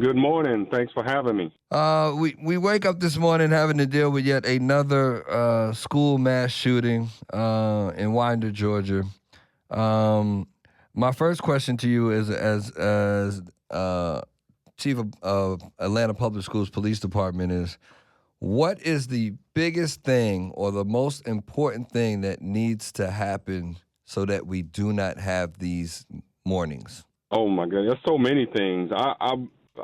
Good morning. Thanks for having me. We wake up this morning having to deal with yet another school mass shooting in Winder, Georgia. Um, my first question to you is as chief of Atlanta Public Schools Police Department is, what is the biggest thing or the most important thing that needs to happen so that we do not have these mornings? Oh my God, there's so many things.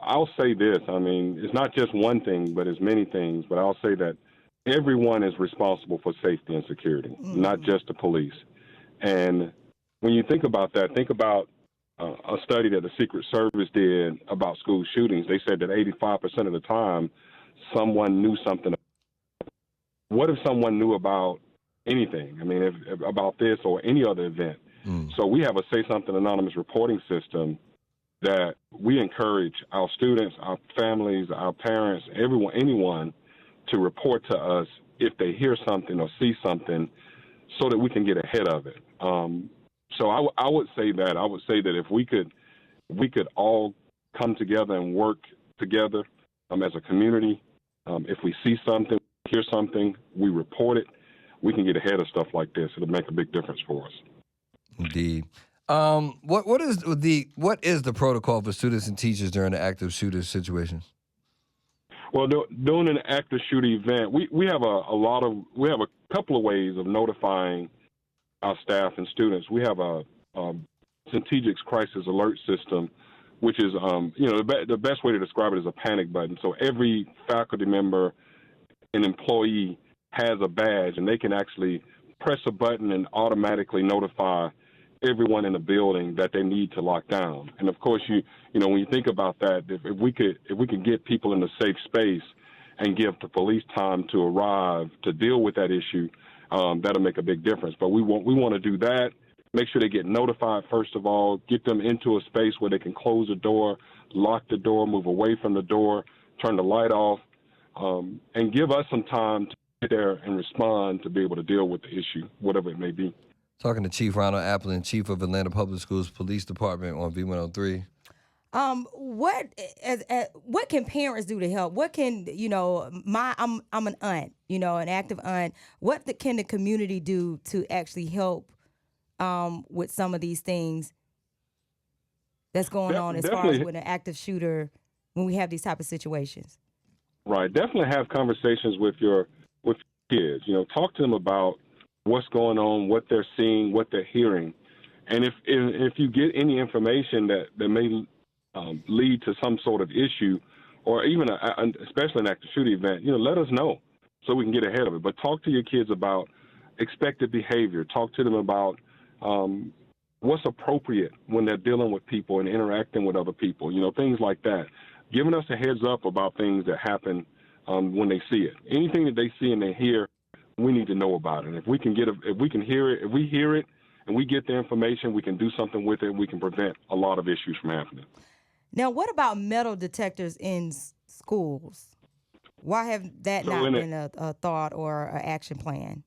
I'll say this. I mean, it's not just one thing, but it's many things. But I'll say that everyone is responsible for safety and security, not Mm. just the police. And when you think about that, think about a study that the Secret Service did about school shootings. They said that 85% of the time, someone knew something. What if someone knew about anything? I mean, if about this or any other event. Mm. So we have a Say Something Anonymous reporting system that we encourage our students, our families, our parents, everyone, anyone to report to us if they hear something or see something so that we can get ahead of it. So I would say that. I would say that if we could all come together and work together as a community, if we see something, hear something, we report it, we can get ahead of stuff like this. It'll make a big difference for us. Indeed. What is the protocol for students and teachers during an active shooter situation? Well, during an active shooter event, we have a couple of ways of notifying our staff and students. We have a strategic crisis alert system, which is the best way to describe it is a panic button. So every faculty member and employee has a badge, and they can actually press a button and automatically notify everyone in the building that they need to lock down. And of course, when you think about that, if we could get people in a safe space and give the police time to arrive to deal with that issue, that'll make a big difference. But we want to do that. Make sure they get notified first of all. Get them into a space where they can close the door, lock the door, move away from the door, turn the light off, and give us some time to get there and respond to be able to deal with the issue, whatever it may be. Talking to Chief Ronald Applin, Chief of Atlanta Public Schools Police Department on V103. What can parents do to help? What can I'm an aunt, an active aunt. Can the community do to actually help with some of these things that's going on as far as Definitely. with an active shooter when we have these type of situations? Right. Definitely have conversations with your kids. Talk to them about what's going on, what they're seeing, what they're hearing, and if you get any information that may lead to some sort of issue, or even especially an active shooter event, let us know so we can get ahead of it. But talk to your kids about expected behavior. Talk to them about what's appropriate when they're dealing with people and interacting with other people. Things like that. Giving us a heads up about things that happen when they see it. Anything that they see and they hear, we need to know about it. If we can hear it, if we hear it and we get the information, we can do something with it. We can prevent a lot of issues from happening. Now, what about metal detectors in schools? Why have that So not been a thought or an action plan?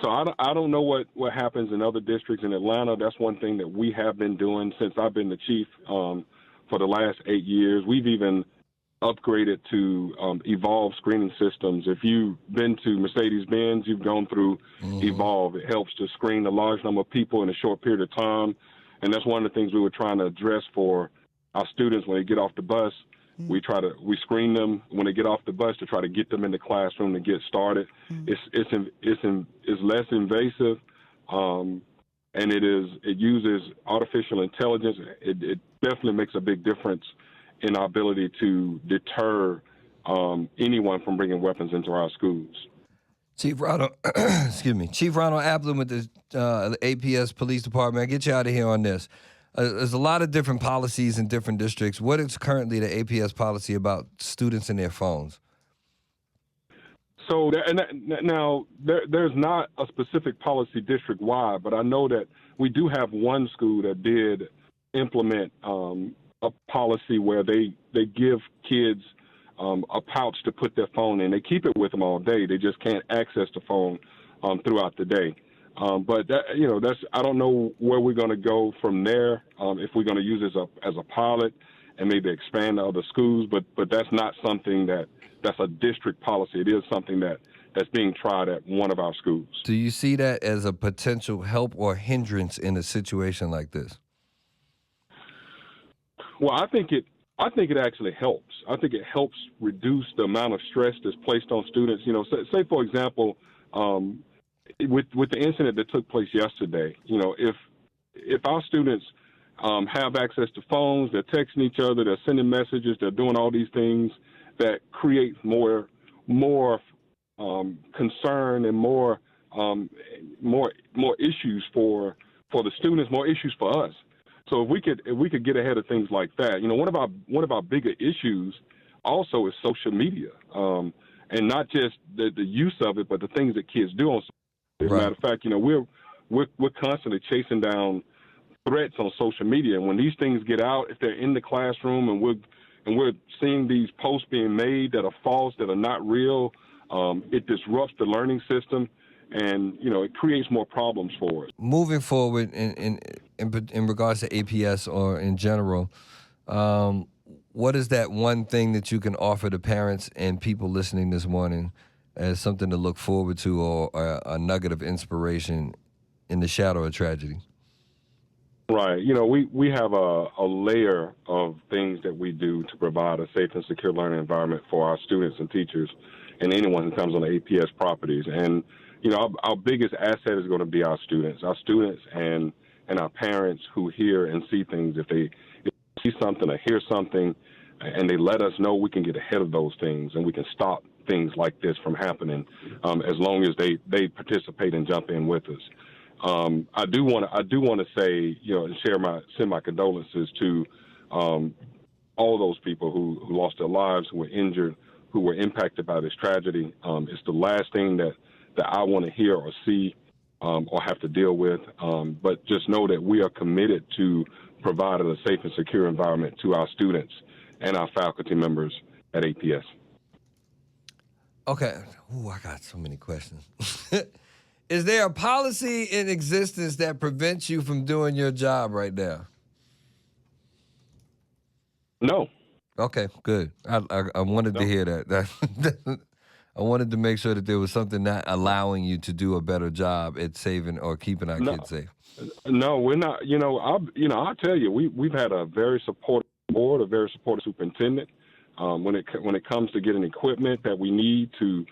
So I don't know what happens in other districts in Atlanta. That's one thing that we have been doing since I've been the chief for the last 8 years. We've even upgraded to Evolve screening systems. If you've been to Mercedes-Benz, you've gone through Evolve. It helps to screen a large number of people in a short period of time. And that's one of the things we were trying to address for our students when they get off the bus. We screen them when they get off the bus to try to get them in the classroom to get started. It's less invasive, and it uses artificial intelligence. It definitely makes a big difference in our ability to deter anyone from bringing weapons into our schools. Chief Ronald, Chief Ronald Applin with the APS Police Department. I'll get you out of here on this. There's a lot of different policies in different districts. What is currently the APS policy about students and their phones? So now there's not a specific policy district-wide, but I know that we do have one school that did implement a policy where they give kids a pouch to put their phone in. They keep it with them all day. They just can't access the phone throughout the day. But I don't know where we're going to go from there. If we're going to use it as a pilot, and maybe expand to other schools. But that's not something that's a district policy. It is something that's being tried at one of our schools. Do you see that as a potential help or hindrance in a situation like this? Well, I think it actually helps. I think it helps reduce the amount of stress that's placed on students. You know, say for example, with the incident that took place yesterday, you know, if our students have access to phones, they're texting each other, they're sending messages, they're doing all these things that create more concern and more issues for the students, more issues for us. So if we could get ahead of things like that, you know, one of our bigger issues also is social media, and not just the use of it, but the things that kids do on social media. As a matter of fact, you know, we're constantly chasing down threats on social media, and when these things get out, if they're in the classroom and we're seeing these posts being made that are false, that are not real, it disrupts the learning system. And, you know, it creates more problems for us. Moving forward in regards to APS or in general, what is that one thing that you can offer to parents and people listening this morning as something to look forward to, or a nugget of inspiration in the shadow of tragedy? Right. You know, we have a layer of things that we do to provide a safe and secure learning environment for our students and teachers and anyone who comes on the APS properties. And you know, our biggest asset is going to be our students and our parents who hear and see things. If they see something or hear something and they let us know, we can get ahead of those things and we can stop things like this from happening, as long as they participate and jump in with us. I do want to say, you know, and send my condolences to all those people who lost their lives, who were injured, who were impacted by this tragedy. It's the last thing that I want to hear or see or have to deal with. But just know that we are committed to providing a safe and secure environment to our students and our faculty members at APS. Okay. Ooh, I got so many questions. Is there a policy in existence that prevents you from doing your job right now? No. Okay, good. I wanted to hear that. I wanted to make sure that there was something not allowing you to do a better job at saving or keeping our kids safe. No, we're not. You know, I'll tell you, we've had a very supportive board, a very supportive superintendent. When it comes to getting equipment that we need to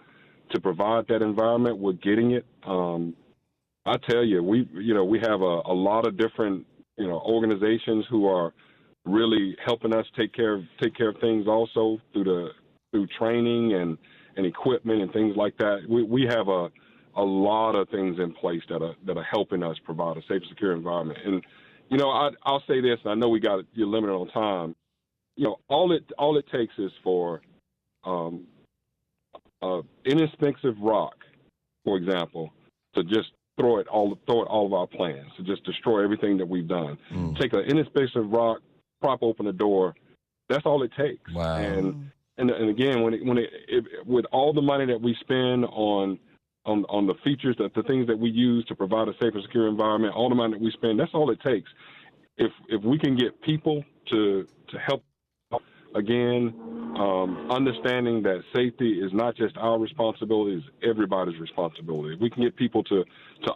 provide that environment, we're getting it. I tell you, we have a lot of different, you know, organizations who are really helping us take care of things also through training and equipment and things like that. We have a lot of things in place that are helping us provide a safe, secure environment. And you know, I'll say this. And I know you're limited on time. You know, all it takes is for inexpensive rock, for example, to just throw it all of our plans, to just destroy everything that we've done. Take an inexpensive rock, prop open the door. That's all it takes. Wow. And again, with all the money that we spend on the features, the things that we use to provide a safe and secure environment, all the money that we spend, that's all it takes. If we can get people to help, again, understanding that safety is not just our responsibility, it's everybody's responsibility. If we can get people to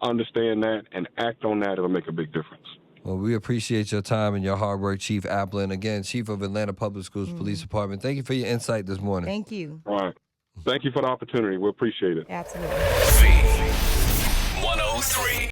understand that and act on that, it'll make a big difference. Well, we appreciate your time and your hard work, Chief Applin. Again, Chief of Atlanta Public Schools Police Department. Thank you for your insight this morning. Thank you. All right. Thank you for the opportunity. We appreciate it. Absolutely. V103.